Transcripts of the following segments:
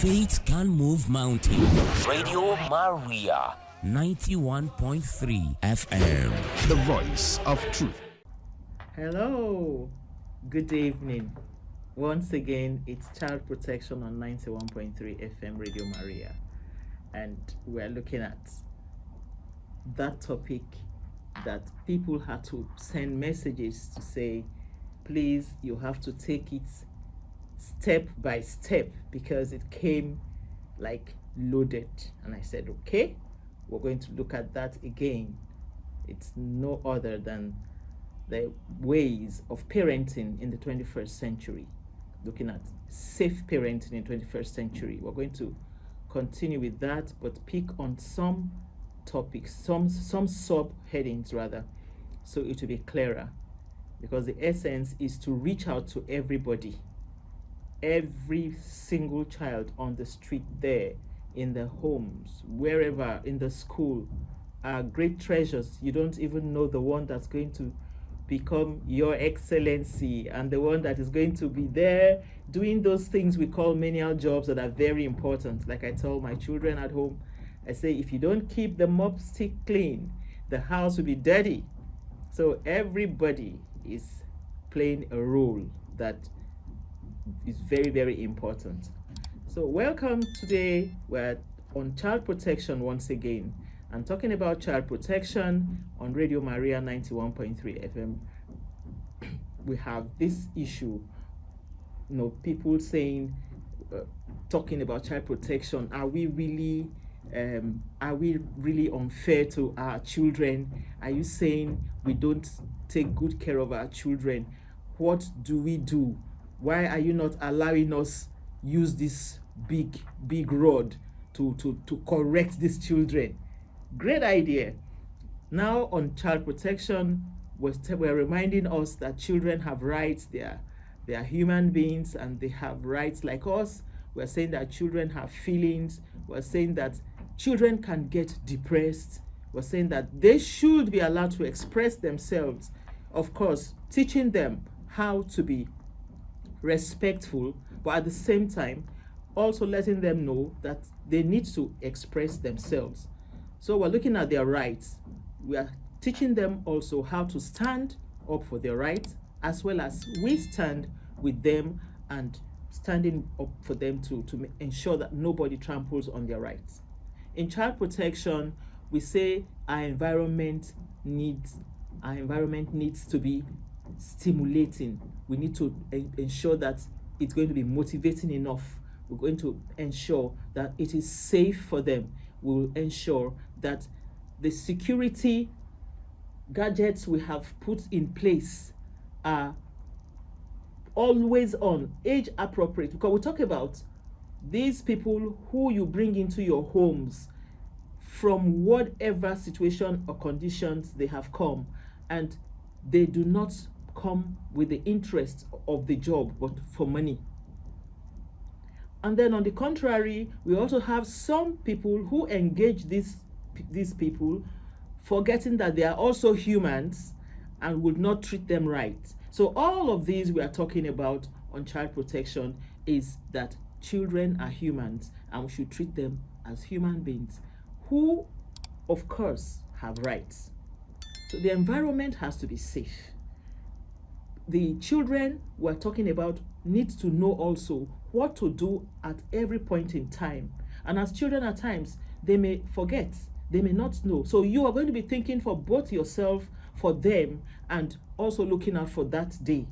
Faith can move mountains. Radio Maria, 91.3 FM. The voice of truth. Hello, good evening. Once again, it's Child Protection on 91.3 FM Radio Maria. And we're looking at that topic that people had to send messages to say, please, you have to take it step by step because it came like loaded. And I said, okay, we're going to look at that again. It's no other than the ways of parenting in the 21st century, looking at safe parenting in the 21st century. We're going to continue with that, but pick on some topics, some subheadings rather, so it will be clearer, because the essence is to reach out to everybody, every single child on the street there, in the homes, wherever, in the school, are great treasures. You don't even know the one that's going to become your excellency and the one that is going to be there doing those things we call menial jobs that are very important. Like I tell my children at home, I say, if you don't keep the mop stick clean, the house will be dirty. So everybody is playing a role that is very, very important. So welcome. Today we're on child protection once again. I'm talking about child protection on Radio Maria 91.3 FM. We have this issue, people saying, talking about child protection. Are we really unfair to our children? Are you saying we don't take good care of our children? What do we do? Why are you not allowing us use this big rod to correct these children? Great idea. Now on child protection, we're reminding us that children have rights. They are human beings and they have rights like us. We're saying that children have feelings. We're saying that children can get depressed. We're saying that they should be allowed to express themselves. Of course, teaching them how to be respectful, but at the same time, also letting them know that they need to express themselves. So we're looking at their rights. We are teaching them also how to stand up for their rights, as well as we stand with them and standing up for them to ensure that nobody tramples on their rights. In child protection, we say our environment needs to be stimulating. We need to ensure that it's going to be motivating enough. We're going to ensure that it is safe for them. We will ensure that the security gadgets we have put in place are always on, age appropriate, because we talk about these people who you bring into your homes from whatever situation or conditions they have come, and they do not come with the interest of the job but for money. And then on the contrary, we also have some people who engage these people, forgetting that they are also humans and would not treat them right. So all of these we are talking about on child protection is that children are humans and we should treat them as human beings who, of course, have rights. So the environment has to be safe. The children we're talking about need to know also what to do at every point in time. And as children at times, they may forget, they may not know. So you are going to be thinking for both yourself, for them, and also looking out for that day,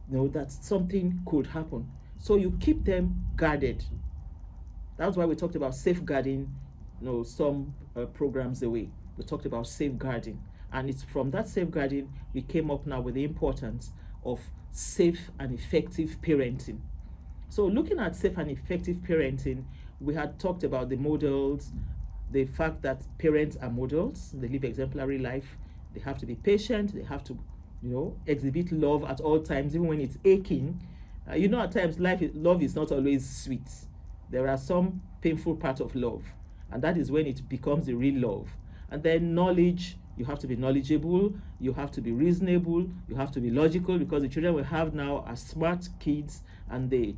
that something could happen. So you keep them guarded. That's why we talked about safeguarding, some programs away. We talked about safeguarding. And it's from that safeguarding we came up now with the importance of safe and effective parenting. So looking at safe and effective parenting, we had talked about the models, the fact that parents are models, they live exemplary life, they have to be patient, they have to, exhibit love at all times, even when it's aching. At times love is not always sweet. There are some painful parts of love, and that is when it becomes the real love. And then knowledge, you have to be knowledgeable, you have to be reasonable, you have to be logical, because the children we have now are smart kids and they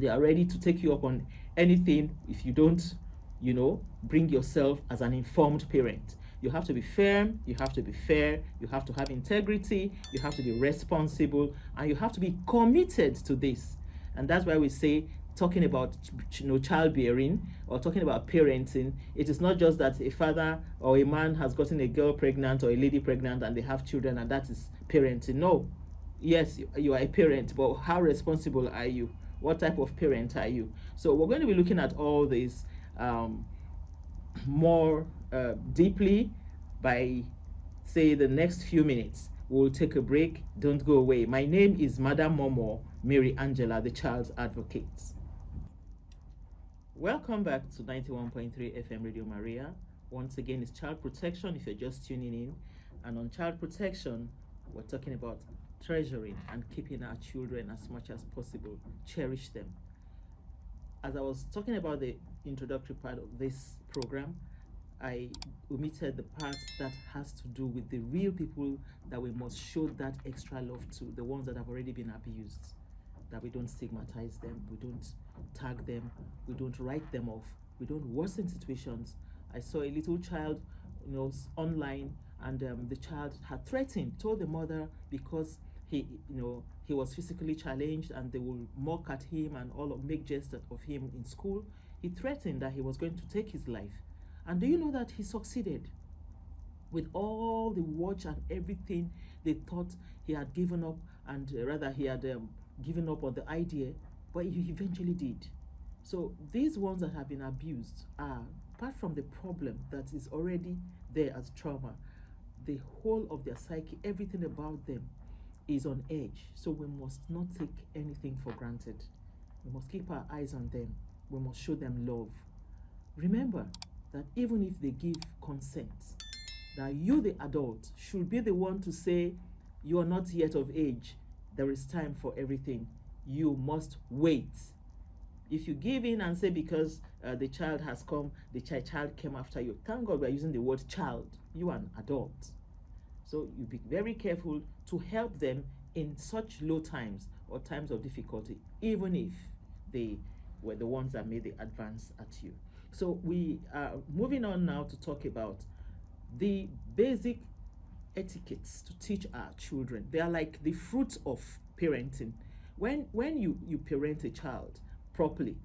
are ready to take you up on anything if you don't, bring yourself as an informed parent. You have to be firm, you have to be fair, you have to have integrity, you have to be responsible, and you have to be committed to this. And that's why we say, talking about childbearing or talking about parenting, it is not just that a father or a man has gotten a girl pregnant or a lady pregnant and they have children and that is parenting. No. Yes, you are a parent, but how responsible are you? What type of parent are you? So we're going to be looking at all this more deeply by, say, the next few minutes. We'll take a break. Don't go away. My name is Madam Momoh, Mary Angela, the child's advocate. Welcome back to 91.3 FM Radio Maria. Once again, it's child protection if you're just tuning in. And on child protection, we're talking about treasuring and keeping our children as much as possible. Cherish them. As I was talking about the introductory part of this program, I omitted the part that has to do with the real people that we must show that extra love to, the ones that have already been abused, that we don't stigmatize them, we don't tag them, we don't write them off, we don't worsen situations. I saw a little child, online, and the child had threatened, told the mother because he was physically challenged and they will mock at him and make jest of him in school. He threatened that he was going to take his life. And do you know that he succeeded? With all the watch and everything, they thought he had given up, and rather he had given up on the idea, but he eventually did. So these ones that have been abused are, apart from the problem that is already there as trauma, the whole of their psyche, everything about them is on edge. So we must not take anything for granted. We must keep our eyes on them. We must show them love. Remember that even if they give consent, that you, the adult, should be the one to say, you are not yet of age. There is time for everything. You must wait. If you give in and say because the child has come, the child came after you, thank God we're using the word child. You are an adult. So you be very careful to help them in such low times or times of difficulty, even if they were the ones that made the advance at you. So we are moving on now to talk about the basic etiquettes to teach our children. They are like the fruits of parenting. When you parent a child properly,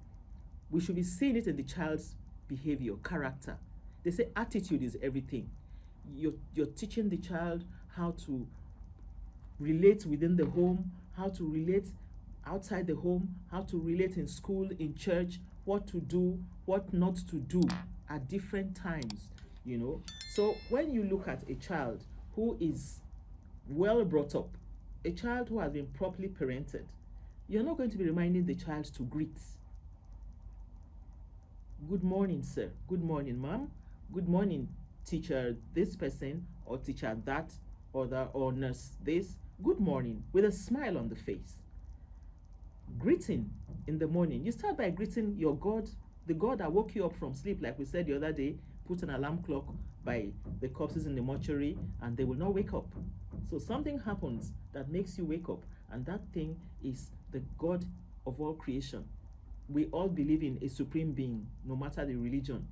we should be seeing it in the child's behavior, character. They say attitude is everything. You're teaching the child how to relate within the home, how to relate outside the home, how to relate in school, in church, what to do, what not to do at different times, So when you look at a child who is well brought up, a child who has been properly parented, you're not going to be reminding the child to greet. Good morning, sir. Good morning, ma'am. Good morning, teacher this person, or teacher that, or nurse this. Good morning, with a smile on the face. Greeting in the morning. You start by greeting your God, the God that woke you up from sleep, like we said the other day. Put an alarm clock by the corpses in the mortuary and they will not wake up. So something happens that makes you wake up, and that thing is the God of all creation. We all believe in a supreme being, no matter the religion.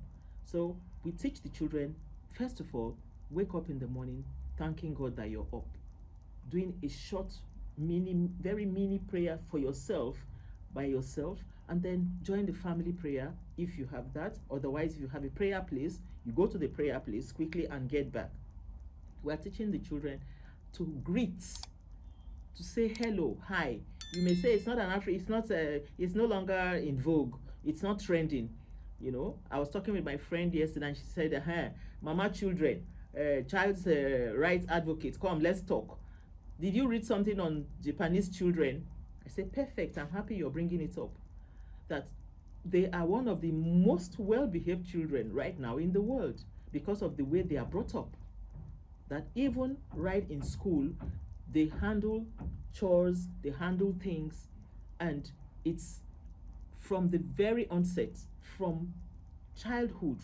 So we teach the children, first of all, wake up in the morning thanking God that you're up, doing a short, very mini prayer for yourself, by yourself, and then join the family prayer if you have that. Otherwise, if you have a prayer place, you go to the prayer place quickly and get back. We are teaching the children to greet, to say hello, hi. You may say it's not it's no longer in vogue, it's not trending. I was talking with my friend yesterday and she said, Mama children, child's rights advocate, come, let's talk. Did you read something on Japanese children? I said, perfect, I'm happy you're bringing it up. That they are one of the most well-behaved children right now in the world because of the way they are brought up. That even right in school, they handle chores, they handle things, and it's from the very onset, from childhood,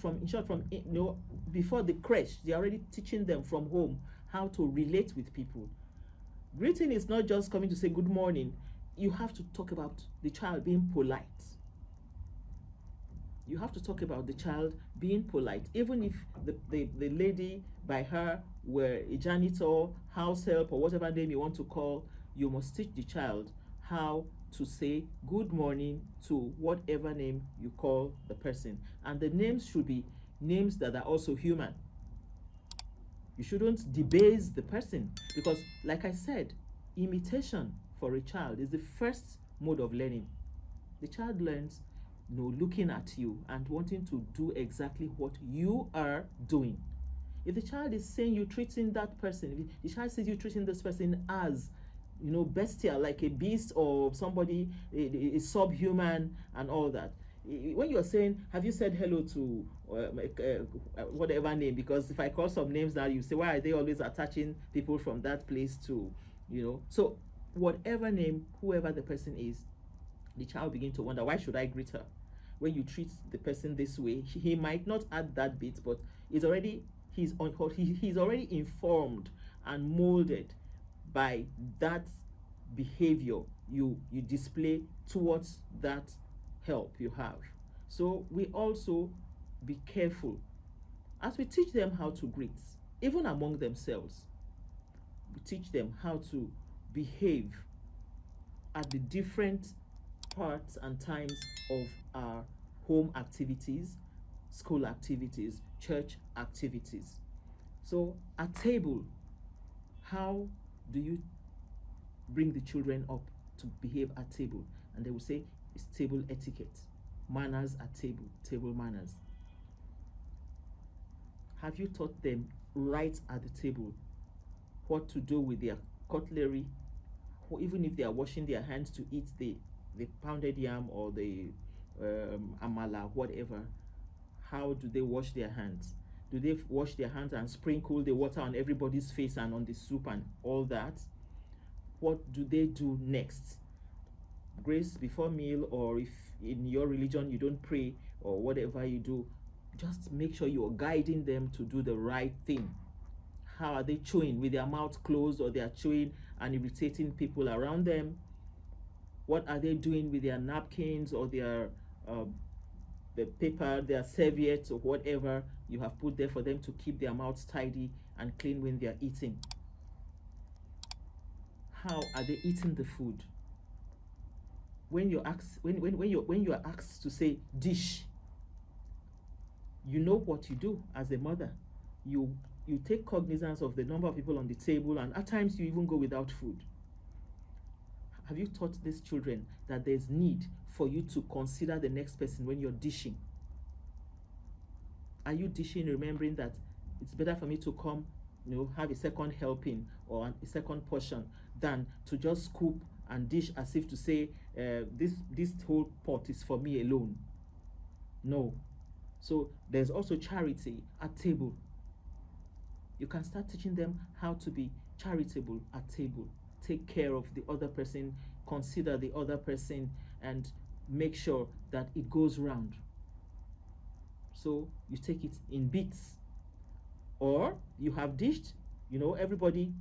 before the creche, they're already teaching them from home how to relate with people. Greeting is not just coming to say good morning. You have to talk about the child being polite. You have to talk about the child being polite, even if the lady by her were a janitor, house help, or whatever name you want to call. You must teach the child how to say good morning to whatever name you call the person. And the names should be names that are also human. You shouldn't debase the person, because, like I said, imitation for a child is the first mode of learning. The child learns, looking at you and wanting to do exactly what you are doing. If the child is saying you treating that person, if the child sees you treating this person as, bestial, like a beast or somebody, a subhuman and all that. When you're saying, have you said hello to whatever name? Because if I call some names now, you say, why are they always attaching people from that place to, So whatever name, whoever the person is, the child begin to wonder, why should I greet her? When you treat the person this way, he might not add that bit, but he's already informed and molded by that behavior you display towards that help you have. So we also be careful as we teach them how to greet, even among themselves. We teach them how to behave at the different parts and times of our home activities, school activities, church activities. So at table, how do you bring the children up to behave at table? And they will say it's table etiquette, manners at table, table manners. Have you taught them right at the table what to do with their cutlery, or even if they are washing their hands to eat the pounded yam or the amala, whatever? How do they wash their hands? Do they wash their hands and sprinkle the water on everybody's face and on the soup and all that? What do they do next? Grace before meal, or if in your religion you don't pray or whatever you do, just make sure you're guiding them to do the right thing. How are they chewing? With their mouth closed, or they are chewing and irritating people around them? What are they doing with their napkins or their the paper, their serviettes, or whatever you have put there for them to keep their mouths tidy and clean when they are eating? How are they eating the food? When you're asked, when you are asked to say dish, you know what you do as a mother. You take cognizance of the number of people on the table, and at times you even go without food. Have you taught these children that there's need for you to consider the next person when you're dishing? Are you dishing remembering that it's better for me to come, have a second helping or a second portion than to just scoop and dish as if to say, this whole pot is for me alone? No. So there's also charity at table. You can start teaching them how to be charitable at table. Take care of the other person, consider the other person, and make sure that it goes round. So you take it in bits. Or you have dished, everybody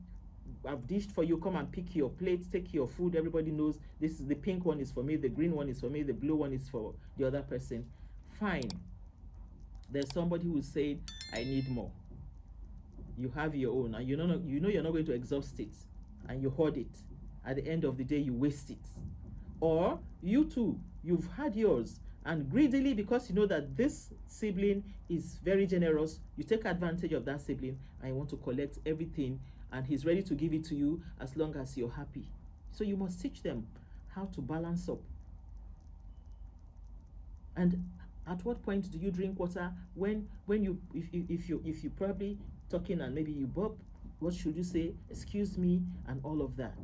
have dished for you, come and pick your plate, take your food. Everybody knows this is the pink one is for me, the green one is for me, the blue one is for the other person. Fine. There's somebody who is saying, I need more. You have your own, and you know you're not going to exhaust it, and you hoard it. At the end of the day, you waste it. Or you too, you've had yours, and greedily, because you know that this sibling is very generous, you take advantage of that sibling and you want to collect everything, and he's ready to give it to you as long as you're happy. So you must teach them how to balance up. And at what point do you drink water? When you if you probably talking and maybe you burp, what should you say? Excuse me, and all of that.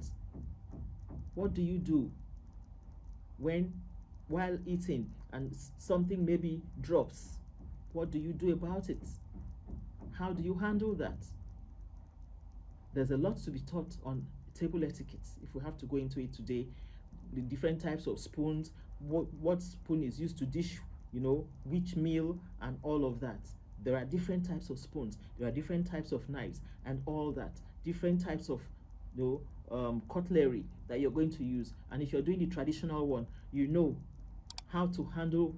What do you do while eating and something maybe drops? What do you do about it? How do you handle that? There's a lot to be taught on table etiquette if we have to go into it today. The different types of spoons, what spoon is used to dish, which meal, and all of that. There are different types of spoons, there are different types of knives, and all that. Different types of cutlery that you're going to use. And if you're doing the traditional one, you know how to handle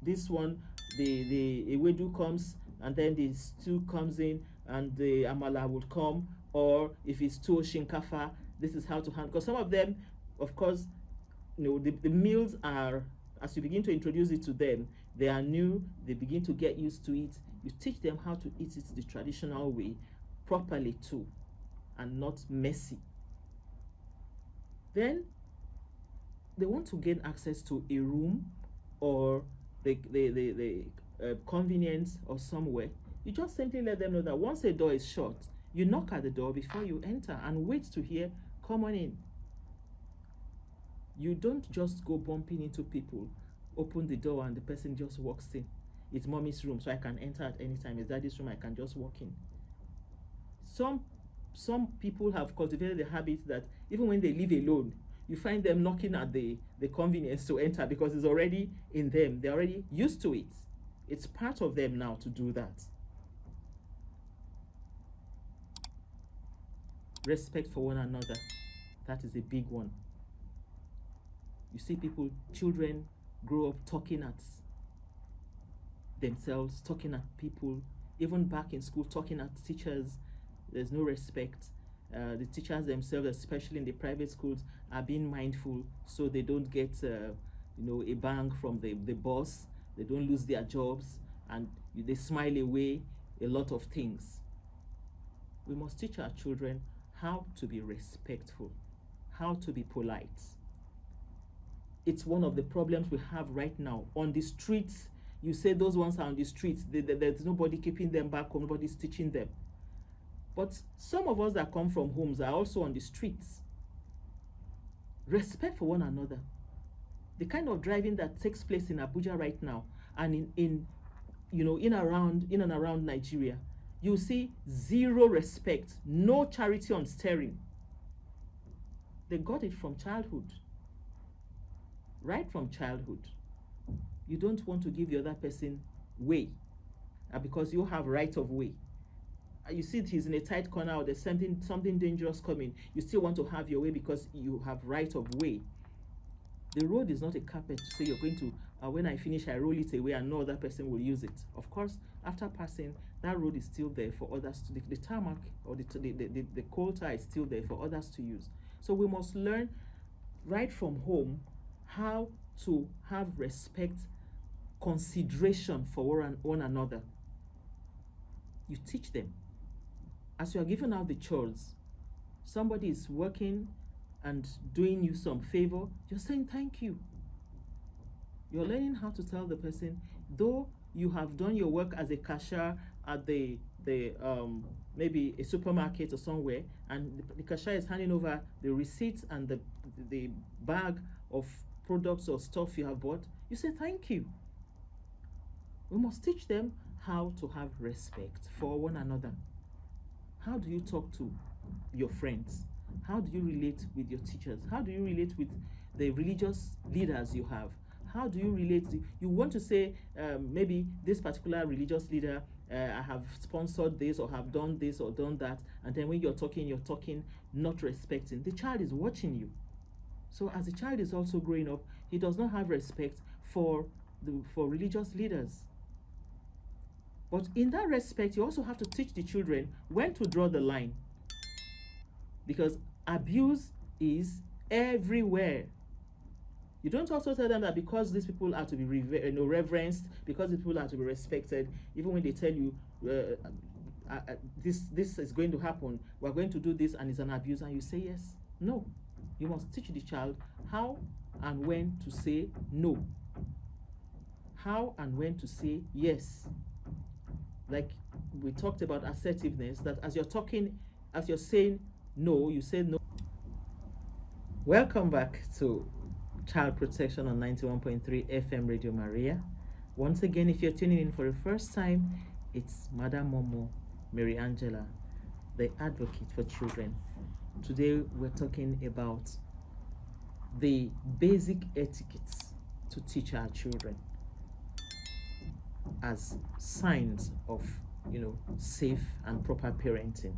this one, the ewedu comes, and then the stew comes in, and the amala would come. Or if it's two shinkafa, this is how to handle. Because some of them, of course, the meals are, as you begin to introduce it to them, they are new, they begin to get used to it. You teach them how to eat it the traditional way, properly too, and not messy. Then they want to gain access to a room or the convenience or somewhere. You just simply let them know that once a door is shut, you knock at the door before you enter and wait to hear, come on in. You don't just go bumping into people, open the door and the person just walks in. It's mommy's room, so I can enter at any time. It's daddy's room, I can just walk in. Some people have cultivated the habit that even when they live alone, you find them knocking at the convenience to enter because it's already in them. They're already used to it. It's part of them now to do that. Respect for one another. That is a big one. You see people, children grow up talking at themselves, talking at people, even back in school, talking at teachers. There's no respect. The teachers themselves, especially in the private schools, are being mindful so they don't get a bang from the boss. They don't lose their jobs, and they smile away a lot of things. We must teach our children how to be respectful, how to be polite. It's one of the problems we have right now. On the streets, you say those ones are on the streets. There's nobody keeping them back, nobody's teaching them. But some of us that come from homes are also on the streets. Respect for one another. The kind of driving that takes place in Abuja right now and in and around Nigeria, you see zero respect, no charity on steering. They got it from childhood. Right from childhood. You don't want to give the other person way because you have right of way. You see he's in a tight corner or there's something dangerous coming, you still want to have your way because you have right of way. The road is not a carpet to say you're going to, when I finish, I roll it away and no other person will use it. Of course, after passing, that road is still there for others to, the tarmac or the coal tar is still there for others to use. So we must learn right from home how to have respect, consideration for one another. You teach them. As you are giving out the chores, somebody is working and doing you some favor, you're saying thank you. You're learning how to tell the person, though you have done your work as a cashier at the maybe a supermarket or somewhere, and the cashier is handing over the receipts and the bag of products or stuff you have bought, you say thank you. We must teach them how to have respect for one another. How do you talk to your friends? How do you relate with your teachers? How do you relate with the religious leaders you have? How do you relate? You want to say maybe this particular religious leader, I have sponsored this or have done this or done that, and then when you're talking not respecting. The child is watching you. So as the child is also growing up, he does not have respect for religious leaders. But in that respect, you also have to teach the children when to draw the line. Because abuse is everywhere. You don't also tell them that because these people are to be reverenced, because these people are to be respected, even when they tell you this is going to happen, we're going to do this and it's an abuse, and you say yes. No. You must teach the child how and when to say no. How and when to say yes. Like we talked about assertiveness, that as you're saying no, you say no. Welcome back to Child Protection on 91.3 FM Radio Maria. Once again, if you're tuning in for the first time, it's Madam Momoh, Mary Angela, the advocate for children. Today we're talking about the basic etiquettes to teach our children as signs of safe and proper parenting.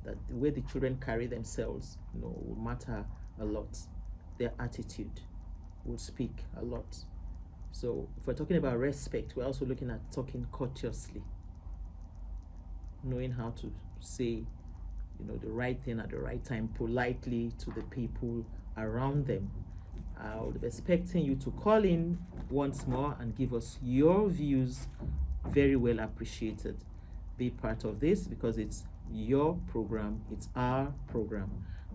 That the way the children carry themselves will matter a lot. Their attitude will speak a lot. So if we're talking about respect, we're also looking at talking courteously, knowing how to say, the right thing at the right time, politely to the people around them. I would be expecting you to call in once more and give us your views. Very well appreciated. Be part of this because it's your program, it's our program.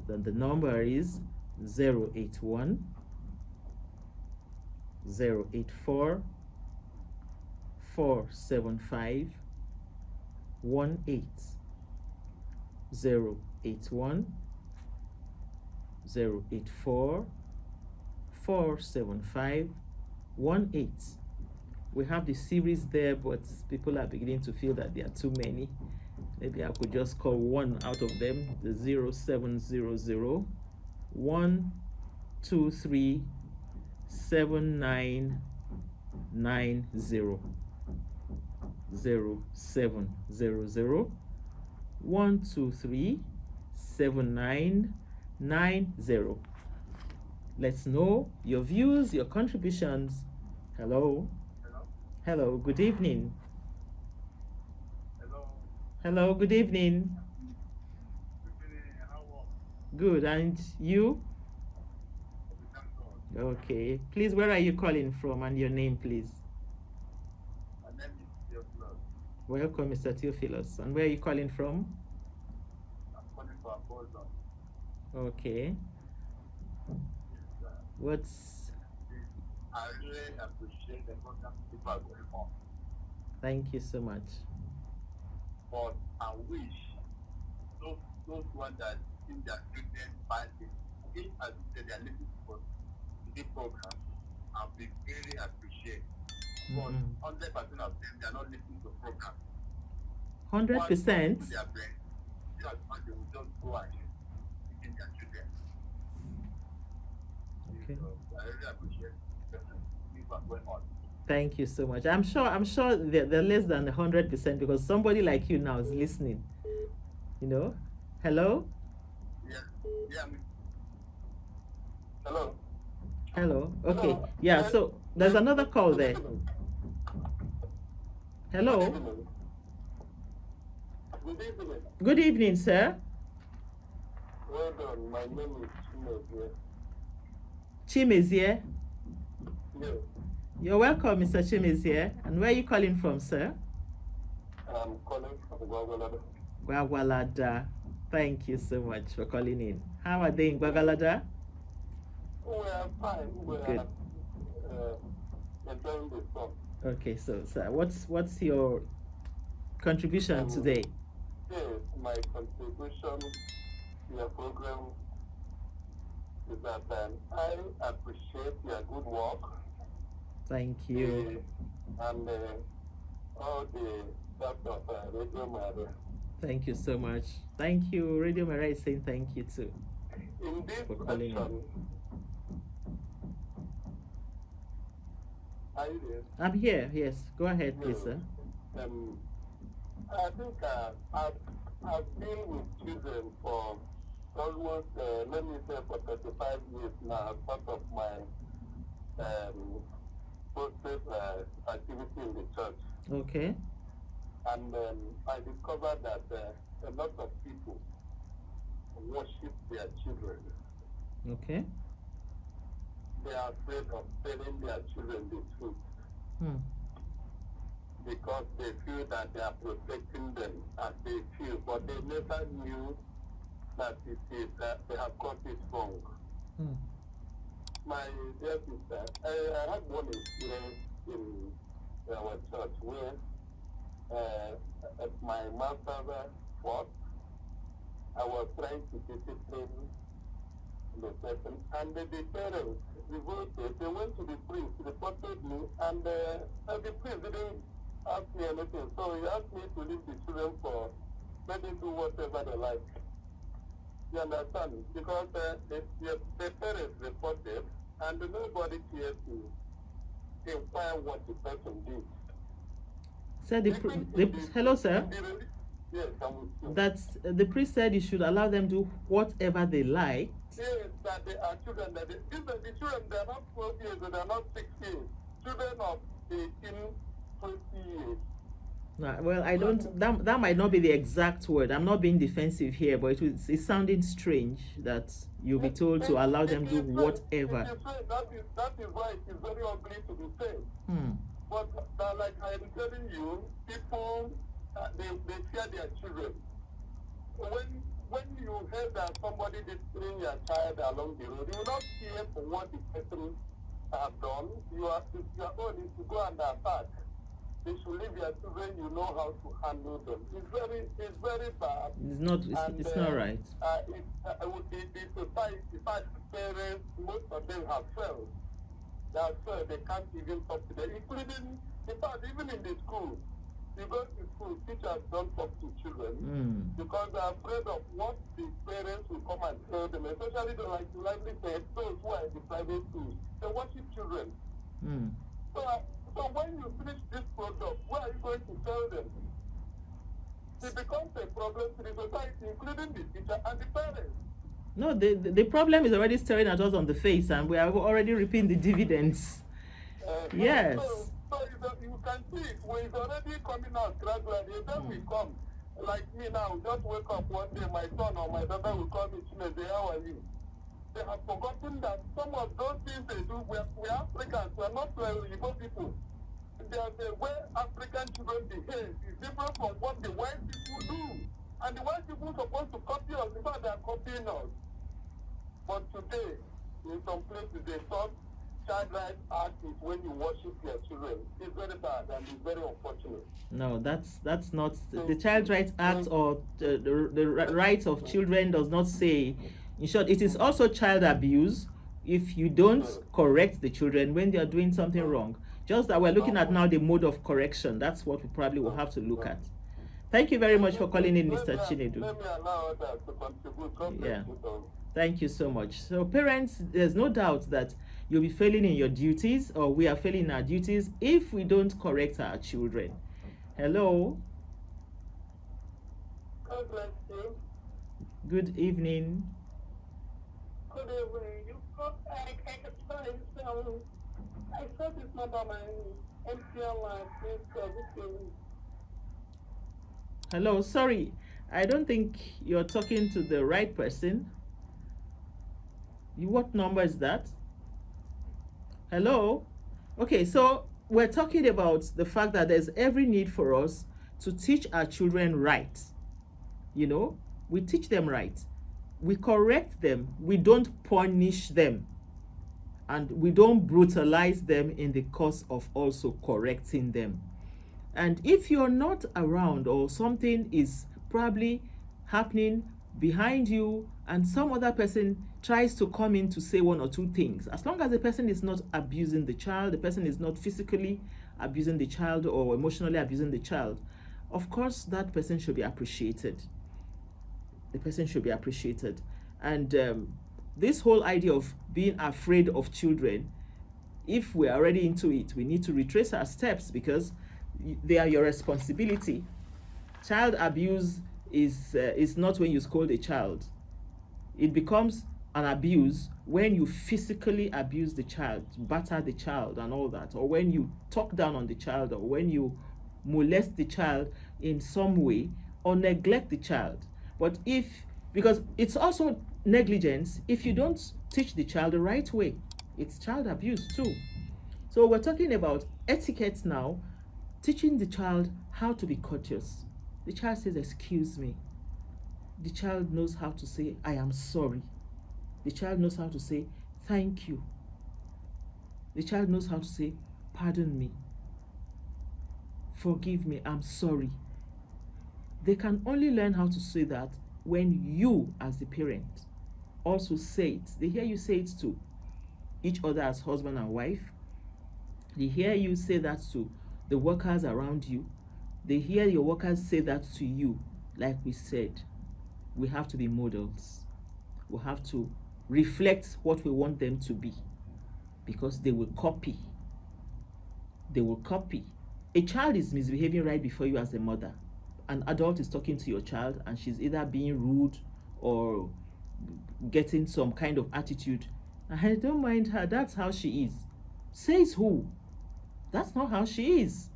Then the number is 081 084 475 18 081 084 475 18. We have the series there, but people are beginning to feel that there are too many. Maybe I could just call one out of them, the 0700 123 7990 0700 123 7990. Let's know your views, your contributions. Hello. Hello, good evening. Hello, good evening. Good, and you? Okay, please, where are you calling from and your name, please? My name is Theophilus. Welcome, Mr. Theophilus. And where are you calling from? I'm calling from Apart-Chanllenges. Okay. I really appreciate the program people are going on. Thank you so much. But I wish those ones that think their children fighting, if as you said they are listening to the program, I'll be very appreciated. But 100% of them they are not listening to the program. 100%? Their brain, just they will just go ahead teaching their children. Okay. So I really appreciate people are going on. Thank you so much. I'm sure they're less than 100% because somebody like you now is listening. Hello? Yeah. Hello? Hello? Okay. Hello. Yeah, so there's another call there. Hello? Good evening. Good evening, sir. Well done. My name is Chimezie. Yes. You're welcome, Mr. Chimezie. And where are you calling from, sir? I'm calling from Gwagwalada. Gwagwalada. Thank you so much for calling in. How are they in Gwagwalada? We are fine. We Good. are enjoying the sun. Okay, so sir, what's your contribution today? Yes, my contribution to your program is that I appreciate your good work. Thank you. And all the staff of Radio Mara. Thank you so much. Thank you. Radio Mara is saying thank you too. In this For calling in. section, are you there? I'm here. Yes. Go ahead, please, sir. I think I've been with children for almost, let me say, for 35 years now as part of my process activity in the church. Okay. And I discovered that a lot of people worship their children. Okay. They are afraid of telling their children the truth. Because they feel that they are protecting them as they feel, but they never knew that it is they have got it wrong. My dear sister, I had one experience in our church where at my master's work, I was trying to discipline the person, and the parents revolted. They went to the priest, reported me, and the priest didn't ask me anything. So he asked me to leave the children for, let them do whatever they like. You understand? Because the parents reported, and nobody cared to inquire what the person did. Sir, hello, sir. Yes, I'm with you. That's the priest said you should allow them do whatever they like. Yes, that they are children. The children, they are not 12 years, they are not 6 years. children of 18, 20 years. Well, I don't. That might not be the exact word. I'm not being defensive here, but it's sounding strange that you'll be told to allow them do whatever. That is why it is very ugly to be said. But like I'm telling you, people they fear their children. When you hear that somebody disciplining your child along the road, you will not care for what the person has done. Your own is to go and attack. They should leave their children. You know how to handle them. It's very bad. It's not right. The society, parents, most of them have failed. That's why they can't even talk to them, including, in fact, even in the school. You go to school, teachers don't talk to children because they're afraid of what the parents will come and tell them, especially like you likely said, those who are in the private schools. They worship children. So when you finish this product, what are you going to tell them? It becomes a problem to the society, including the teacher and the parents. No, the problem is already staring at us on the face, and we are already reaping the dividends. Yes. So you can see it. It's already coming out gradually. Then we come. Like me now, just wake up one day, my son or my daughter will call me, Chinese, how are you? They have forgotten that some of those things they do, we're Africans, we're not Igbo people. The way African children behave is different from what the white people do. And the white people are supposed to copy us, in fact, they're copying us. But today, in some places, they thought child rights act is when you worship your children. It's very bad and it's very unfortunate. No, that's not the Child Rights Act, or the rights of children does not say. In short, it is also child abuse if you don't correct the children when they are doing something wrong. Just that we're looking at now the mode of correction. That's what we probably will have to look at. Thank you very much for calling in, Mr. Chinedu. Let me allow others to contribute. Yeah. Thank you so much. So parents, there's no doubt that you'll be failing in your duties, or we are failing in our duties, if we don't correct our children. Hello. God bless you. Good evening. Good evening. You got I saw this number on my MTN line. Hello, sorry. I don't think you're talking to the right person. What number is that? Hello? Okay, so we're talking about the fact that there's every need for us to teach our children right. You know, we teach them right. We correct them. We don't punish them. And we don't brutalize them in the course of also correcting them. And if you're not around, or something is probably happening behind you and some other person tries to come in to say one or two things, as long as the person is not abusing the child, the person is not physically abusing the child or emotionally abusing the child, of course that person should be appreciated. The person should be appreciated. And this whole idea of being afraid of children, if we're already into it, we need to retrace our steps, because they are your responsibility. Child abuse is not when you scold a child. It becomes an abuse when you physically abuse the child, batter the child and all that, or when you talk down on the child, or when you molest the child in some way, or neglect the child. But because it's also negligence if you don't teach the child the right way. It's child abuse too. So we're talking about etiquette now, teaching the child how to be courteous. The child says, excuse me. The child knows how to say, I am sorry. The child knows how to say, thank you. The child knows how to say, pardon me. Forgive me, I'm sorry. They can only learn how to say that when you, as the parent, also say it. They hear you say it to each other as husband and wife. They hear you say that to the workers around you. They hear your workers say that to you. Like we said, we have to be models. We have to reflect what we want them to be, because they will copy. They will copy. A child is misbehaving right before you as a mother. An adult is talking to your child and she's either being rude or getting some kind of attitude. I don't mind her, that's how she is. Says who? That's not how she is.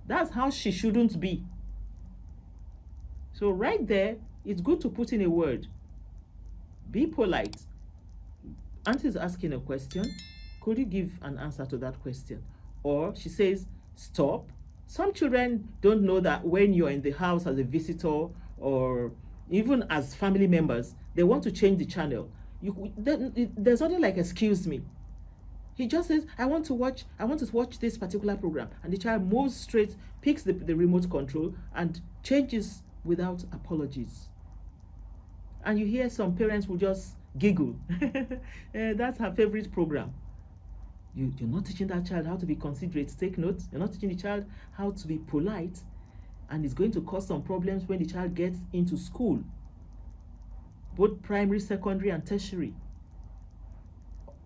That's how she shouldn't be. So right there, it's good to put in a word. Be polite. Auntie is asking a question. Could you give an answer to that question? Or she says, stop. Some children don't know that when you're in the house as a visitor or even as family members, they want to change the channel. There's nothing like excuse me. He just says, I want to watch this particular program. And the child moves straight, picks the remote control and changes without apologies. And you hear some parents will just giggle. That's her favorite program. You're not teaching that child how to be considerate, take notes. You're not teaching the child how to be polite. And it's going to cause some problems when the child gets into school, both primary, secondary, and tertiary.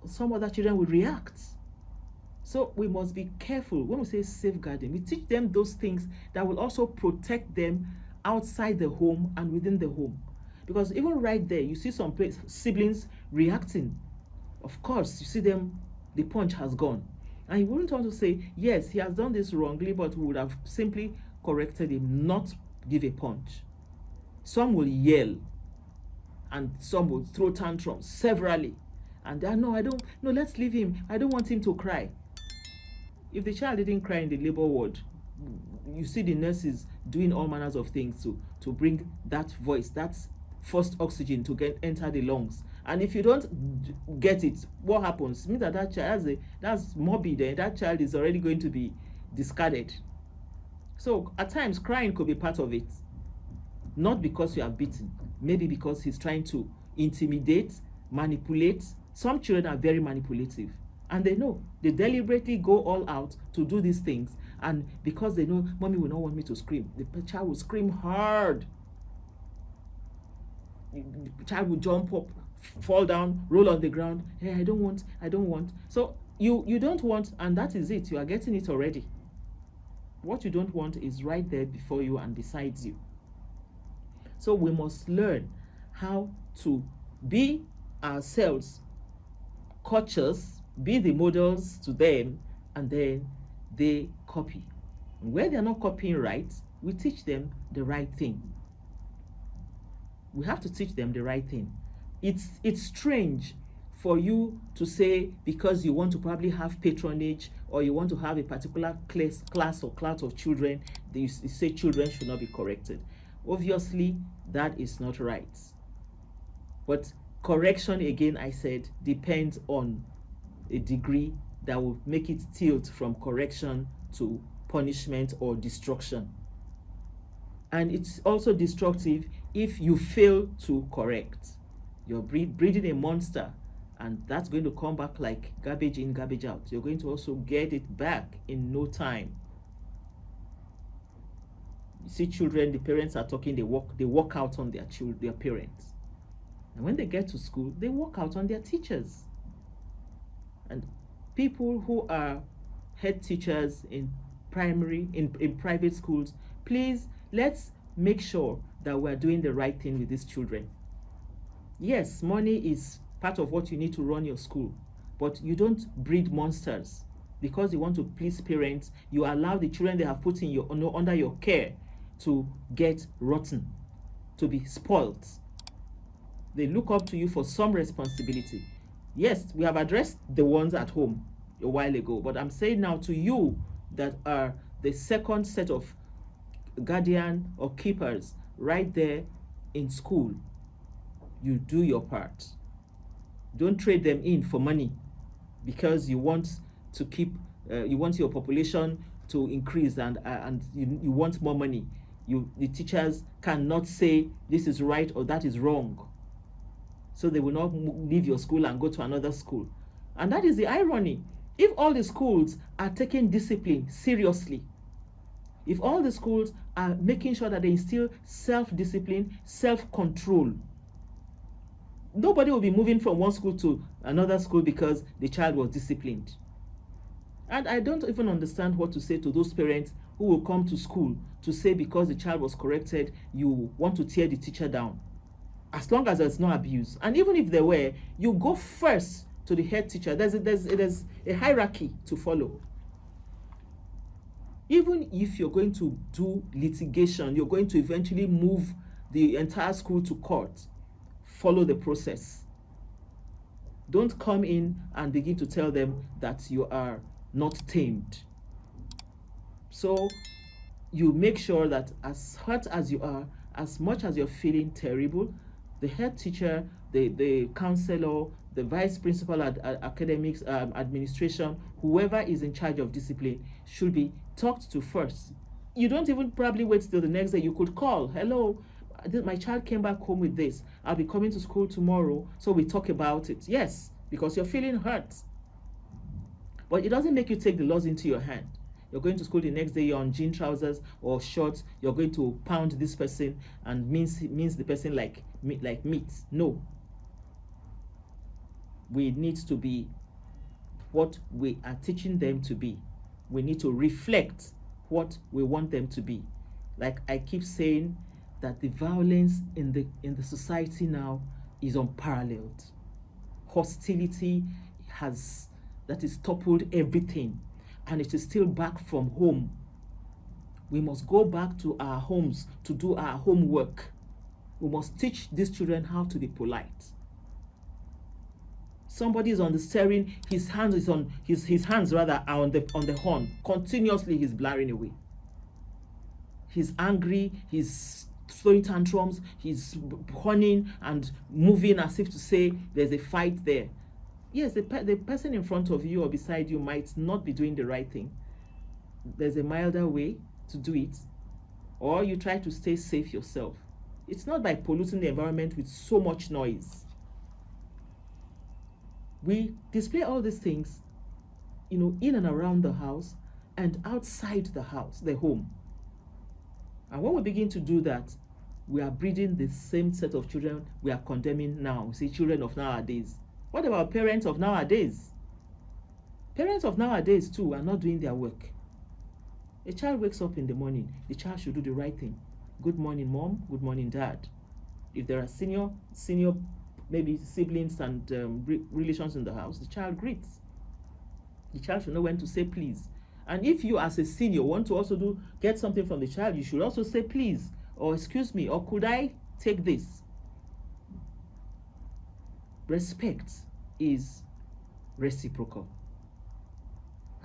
Some other children will react. So we must be careful when we say safeguarding. We teach them those things that will also protect them outside the home and within the home. Because even right there, you see some siblings reacting. Of course, you see them, the punch has gone. And you wouldn't want to say, yes, he has done this wrongly, but we would have simply corrected him, not give a punch. Some will yell, and some will throw tantrums severally. And no, let's leave him. I don't want him to cry. If the child didn't cry in the labor ward, you see the nurses doing all manners of things to bring that voice, that first oxygen to enter the lungs. And if you don't get it, what happens? It means that child that's morbid, and that child is already going to be discarded. So at times, crying could be part of it. Not because you are beaten, maybe because he's trying to intimidate, manipulate. Some children are very manipulative, and they know. They deliberately go all out to do these things, and because they know mommy will not want me to scream, the child will scream hard. The child will jump up, fall down, roll on the ground. Hey, I don't want. So you don't want, and that is it. You are getting it already. What you don't want is right there before you and besides you. So we must learn how to be ourselves cautious, be the models to them, and then they copy. Where they're not copying right, we teach them the right thing. We have to teach them the right thing. It's strange for you to say, because you want to probably have patronage or you want to have a particular class or class of children, you say children should not be corrected. Obviously, that is not right. But correction, again, I said, depends on a degree that will make it tilt from correction to punishment or destruction. And it's also destructive if you fail to correct. You're breeding a monster, and that's going to come back like garbage in, garbage out. You're going to also get it back in no time. You see children, the parents are talking, they walk out on their parents. And when they get to school, they walk out on their teachers. And people who are head teachers in primary, in private schools, please, let's make sure that we're doing the right thing with these children. Yes, money is part of what you need to run your school, but you don't breed monsters. Because you want to please parents, you allow the children they have put in under your care to get rotten, to be spoilt. They look up to you for some responsibility. Yes, we have addressed the ones at home a while ago, but I'm saying now to you that are the second set of guardian or keepers right there in school, you do your part. Don't trade them in for money because you want to keep, you want your population to increase and you want more money. The teachers cannot say this is right or that is wrong. So they will not leave your school and go to another school. And that is the irony. If all the schools are taking discipline seriously, if all the schools are making sure that they instill self-discipline, self-control, nobody will be moving from one school to another school because the child was disciplined. And I don't even understand what to say to those parents who will come to school to say because the child was corrected, you want to tear the teacher down. As long as there's no abuse. And even if there were, you go first to the head teacher. There's a hierarchy to follow. Even if you're going to do litigation, you're going to eventually move the entire school to court, follow the process. Don't come in and begin to tell them that you are not tamed. So you make sure that as hurt as you are, as much as you're feeling terrible, the head teacher, the counselor, the vice principal at academics, administration, whoever is in charge of discipline should be talked to first. You don't even probably wait till the next day. You could call, hello, my child came back home with this. I'll be coming to school tomorrow, so we talk about it. Yes, because you're feeling hurt. But it doesn't make you take the laws into your hand. You're going to school the next day, you're on jean trousers or shorts, you're going to pound this person and mince the person like meat. No. We need to be what we are teaching them to be. We need to reflect what we want them to be. Like I keep saying, that the violence in the society now is unparalleled. Hostility that is toppled everything, and it is still back from home. We must go back to our homes to do our homework. We must teach these children how to be polite. Somebody is on the steering, his hands are on the horn. Continuously he's blaring away. He's angry, he's throwing tantrums, he's horning and moving as if to say there's a fight there. Yes, the person in front of you or beside you might not be doing the right thing. There's a milder way to do it, or you try to stay safe yourself. It's not by polluting the environment with so much noise. We display all these things, in and around the house and outside the house, the home. And when we begin to do that, we are breeding the same set of children we are condemning now. See, children of nowadays. What about parents of nowadays? Parents of nowadays too are not doing their work. A child wakes up in the morning, the child should do the right thing. Good morning, mom. Good morning, dad. If there are senior, maybe siblings and relations in the house, the child greets. The child should know when to say please. And if you as a senior want to also get something from the child, you should also say please, or excuse me, or could I take this? Respect is reciprocal.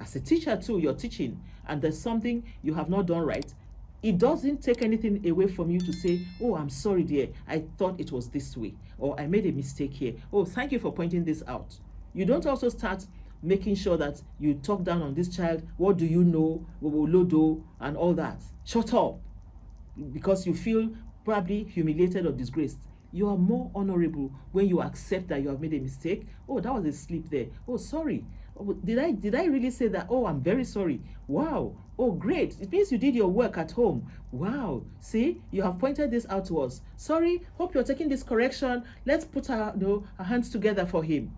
As a teacher too, you're teaching and there's something you have not done right, it doesn't take anything away from you to say, oh, I'm sorry dear, I thought it was this way, or I made a mistake here. Oh, thank you for pointing this out. You don't also start making sure that you talk down on this child, what do you know, lodo, and all that. Shut up. Because you feel probably humiliated or disgraced. You are more honorable when you accept that you have made a mistake. Oh, that was a slip there. Oh, sorry. Oh, did I really say that? Oh, I'm very sorry. Wow. Oh, great. It means you did your work at home. Wow. See, you have pointed this out to us. Sorry. Hope you're taking this correction. Let's put our hands together for him.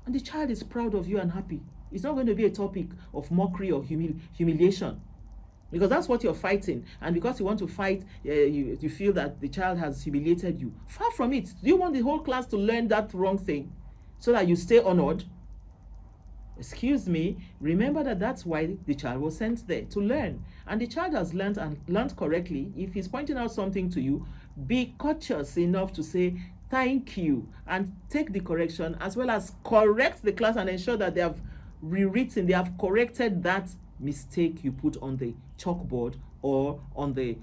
And the child is proud of you and happy. It's not going to be a topic of mockery or humiliation. Because that's what you're fighting. And because you want to fight, you feel that the child has humiliated you. Far from it. Do you want the whole class to learn that wrong thing so that you stay honored? Excuse me, remember that that's why the child was sent there, to learn. And the child has learned and learned correctly. If he's pointing out something to you, be courteous enough to say thank you and take the correction, as well as correct the class and ensure that they have rewritten, they have corrected that mistake you put on the chalkboard or on the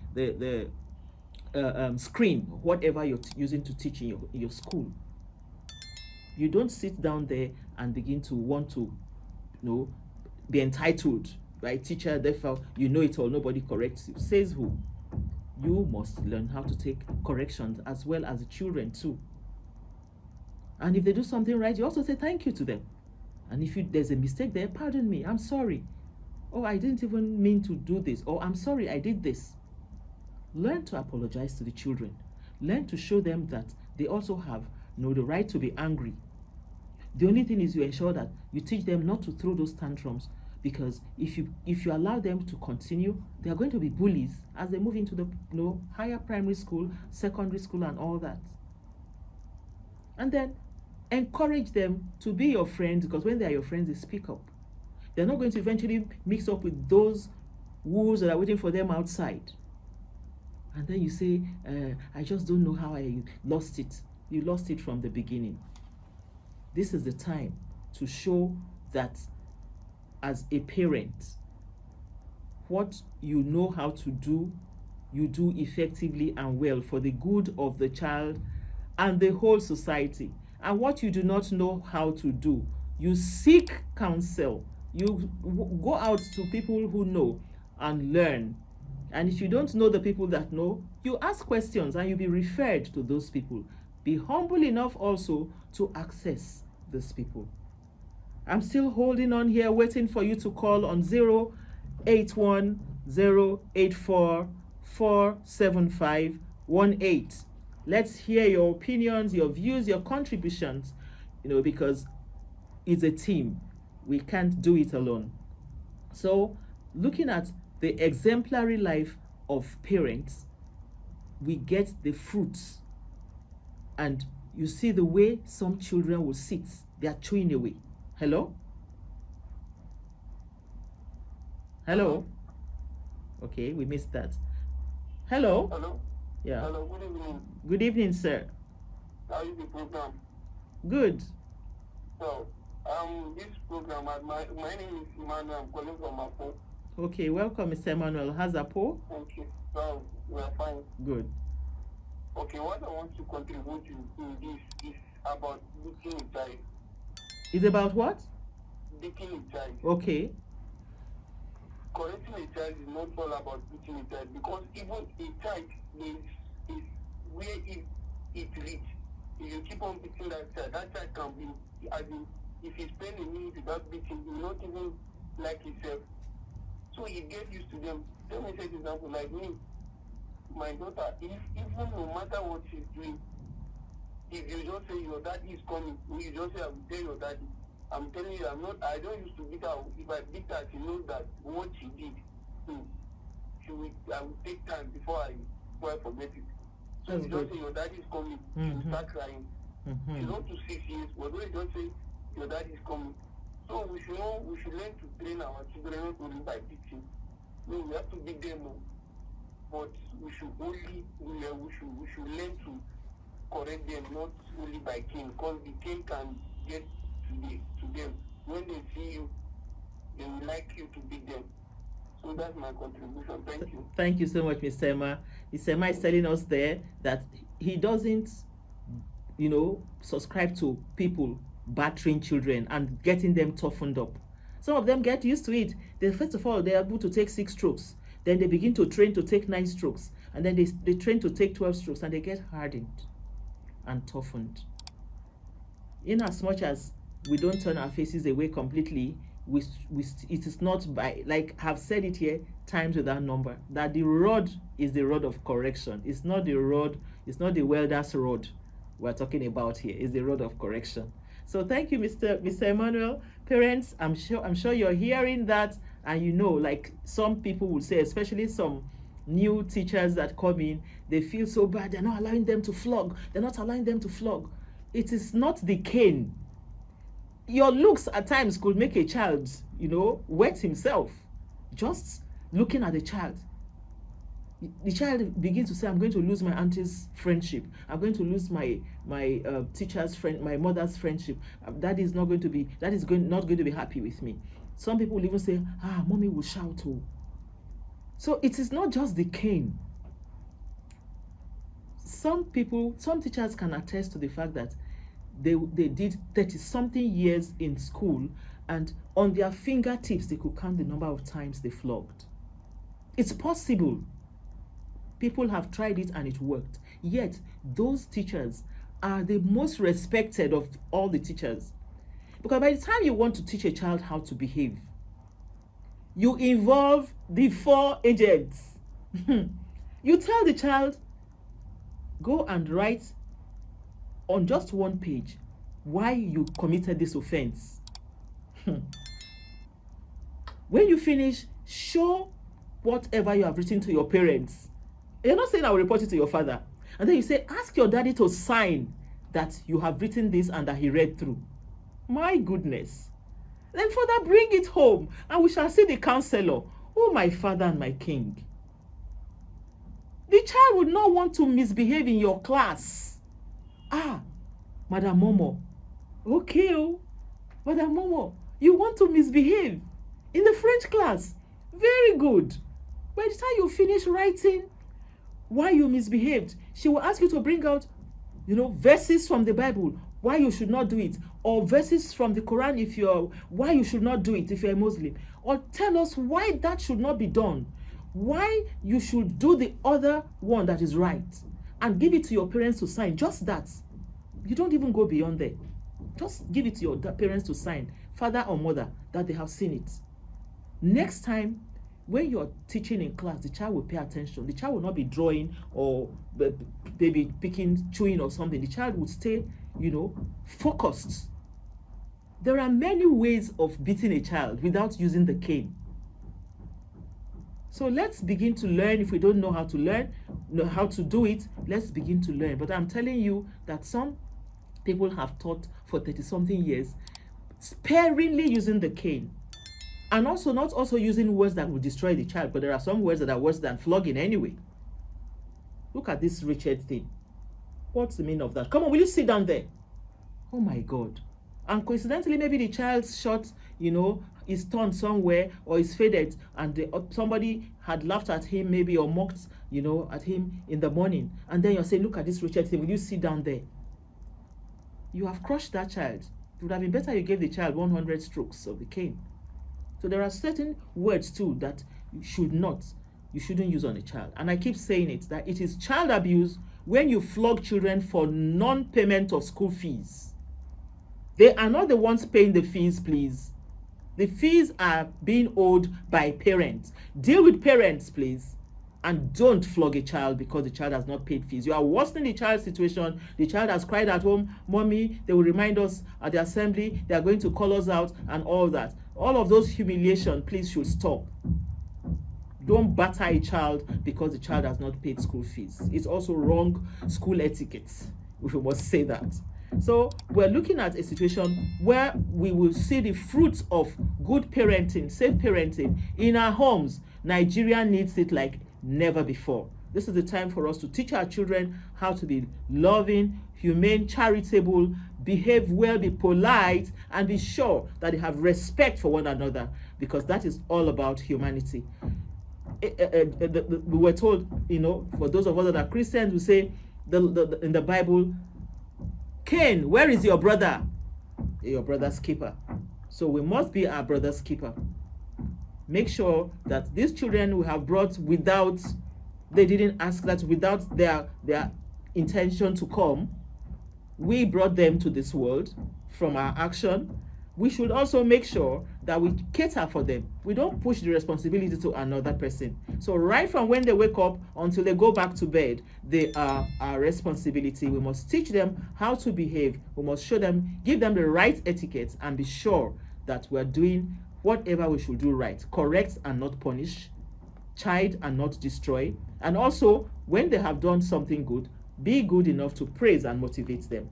screen, whatever you're using to teach in your school. You don't sit down there and begin to want to, be entitled, right? Teacher, therefore, you know it all, nobody corrects you. Says who? You must learn how to take corrections as well as the children too. And if they do something right, you also say thank you to them. And if there's a mistake there, pardon me, I'm sorry. Oh, I didn't even mean to do this. Or I'm sorry, I did this. Learn to apologize to the children. Learn to show them that they also have the right to be angry. The only thing is you ensure that you teach them not to throw those tantrums, because if you allow them to continue, they are going to be bullies as they move into the higher primary school, secondary school, and all that. And then encourage them to be your friends, because when they are your friends, they speak up. They're not going to eventually mix up with those wolves that are waiting for them outside. And then you say, I just don't know how I lost it. You lost it from the beginning. This is the time to show that as a parent, what you know how to do, you do effectively and well for the good of the child and the whole society. And what you do not know how to do, you seek counsel. You go out to people who know and learn. And if you don't know the people that know, you ask questions and you'll be referred to those people. Be humble enough also to access these people. I'm still holding on here, waiting for you to call on 08108447518. Let's hear your opinions, your views, your contributions, because it's a team. We can't do it alone. So, looking at the exemplary life of parents, we get the fruits. And you see the way some children will sit, they are chewing away. Hello? Hello? Okay, we missed that. Hello? Hello? Yeah. Hello, good evening. Good evening, sir. How is the program? Good. So, this program, my name is Emmanuel. I'm calling from Apo. Okay, welcome, Mr. Emmanuel. How's Apo? Thank you. So, we are fine. Good. Okay, what I want to contribute to this is about beating a child. It's about what? Beating a child. Okay. Correcting a child is not all about beating a child, because even a child is where it reach. If you keep on beating that child can be, as in, if he spend a minute without beating, he will not even like himself. So he get used to them. Let me take an example, like me, my daughter, even no matter what she's doing, if you just say your daddy is coming, you just say I will tell your daddy. I'm telling you, I don't used to beat her. If I beat her, she knows that what she did, I will take time before I forget it. So you just say your daddy is coming, she will start crying. She's not to 6 years, but when you just say your daddy is coming. So we should learn to train our children not only by beating. No, we have to beat them more. But we should learn to correct them, not only by cane, because the cane can get to them. When they see you, they will like you to beat them. So that's my contribution. Thank you. Thank you so much, Mr. Emma. Mr. Emma is telling us there that he doesn't, subscribe to people battering children and getting them toughened up. Some of them get used to it. First of all, they're able to take 6 strokes. Then they begin to train to take 9 strokes. And then they train to take 12 strokes, and they get hardened and toughened. In as much as we don't turn our faces away completely, it is not by, like I've said it here times without number, that the rod is the rod of correction. It's not the welder's rod we're talking about here. It's the rod of correction. So thank you, Mr. Emmanuel. Parents, I'm sure you're hearing that, and like some people would say, especially some new teachers that come in, they feel so bad. They're not allowing them to flog. It is not the cane. Your looks at times could make a child, wet himself. Just looking at the child. The child begins to say, I'm going to lose my auntie's friendship. I'm going to lose my teacher's friend, my mother's friendship. That is not going to be happy with me. Some people will even say, mommy will shout too. So it is not just the cane. Some teachers can attest to the fact that they did 30-something years in school, and on their fingertips they could count the number of times they flogged. It's possible. People have tried it and it worked. Yet those teachers are the most respected of all the teachers, because by the time you want to teach a child how to behave, you involve the 4 agents. You tell the child, go and write on just 1 page why you committed this offense. When you finish, show whatever you have written to your parents. You're not saying I will report it to your father. And then you say, ask your daddy to sign that you have written this and that he read through. My goodness. Then further bring it home, and we shall see the counselor. Oh, my Father and my King. The child would not want to misbehave in your class. Ah, Madam Momoh. Okay, oh, Madam Momoh, you want to misbehave in the French class. Very good. By the time you finish writing why you misbehaved, she will ask you to bring out, verses from the Bible why you should not do it, or verses from the Quran why you should not do it if you're a Muslim, or tell us why that should not be done, why you should do the other one that is right, and give it to your parents to sign. Just that. You don't even go beyond there. Just give it to your parents to sign, father or mother, that they have seen it. Next time, when you're teaching in class, the child will pay attention. The child will not be drawing or maybe picking, chewing or something. The child will stay, focused. There are many ways of beating a child without using the cane. So let's begin to learn. If we don't know how to learn, know how to do it, let's begin to learn. But I'm telling you that some people have taught for 30-something years, sparingly using the cane. And also not also using words that will destroy the child, but there are some words that are worse than flogging anyway. Look at this Richard thing. What's the meaning of that? Come on, will you sit down there? Oh my God. And coincidentally, maybe the child's shot, is torn somewhere or is faded, and somebody had laughed at him maybe, or mocked, at him in the morning. And then you're saying, look at this Richard thing, will you sit down there? You have crushed that child. It would have been better you gave the child 100 strokes of the cane. So there are certain words too that you shouldn't use on a child. And I keep saying it, that it is child abuse when you flog children for non-payment of school fees. They are not the ones paying the fees, please. The fees are being owed by parents. Deal with parents, please. And don't flog a child because the child has not paid fees. You are worsening the child's situation. The child has cried at home, mommy, they will remind us at the assembly, they are going to call us out and all that. All of those humiliation, please, should stop. Don't batter a child because the child has not paid school fees. It's also wrong school etiquette, if we must say that. So we're looking at a situation where we will see the fruits of good parenting, safe parenting in our homes. Nigeria needs it like never before. This is the time for us to teach our children how to be loving, humane, charitable, behave well, be polite, and be sure that they have respect for one another, because that is all about humanity. We were told, for those of us that are Christians, we say in the Bible, Cain, where is your brother? Your brother's keeper. So we must be our brother's keeper. Make sure that these children we have brought they didn't ask that, without their intention to come. We brought them to this world from our action. We should also make sure that we cater for them. We don't push the responsibility to another person. So right from when they wake up until they go back to bed, they are our responsibility. We must teach them how to behave. We must give them the right etiquette, and be sure that we're doing whatever we should do right. Correct and not punish. Chide and not destroy. And also, when they have done something good, be good enough to praise and motivate them.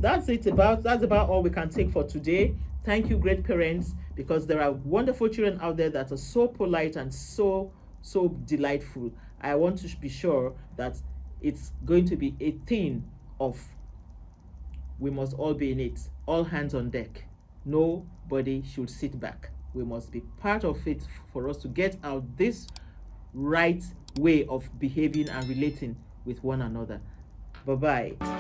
That's about all we can take for today. Thank you, great parents, because there are wonderful children out there that are so polite and so delightful. I want to be sure that it's going to be a thing of, we must all be in it, all hands on deck. Nobody should sit back. We must be part of it for us to get out this right way of behaving and relating with one another. Bye-bye.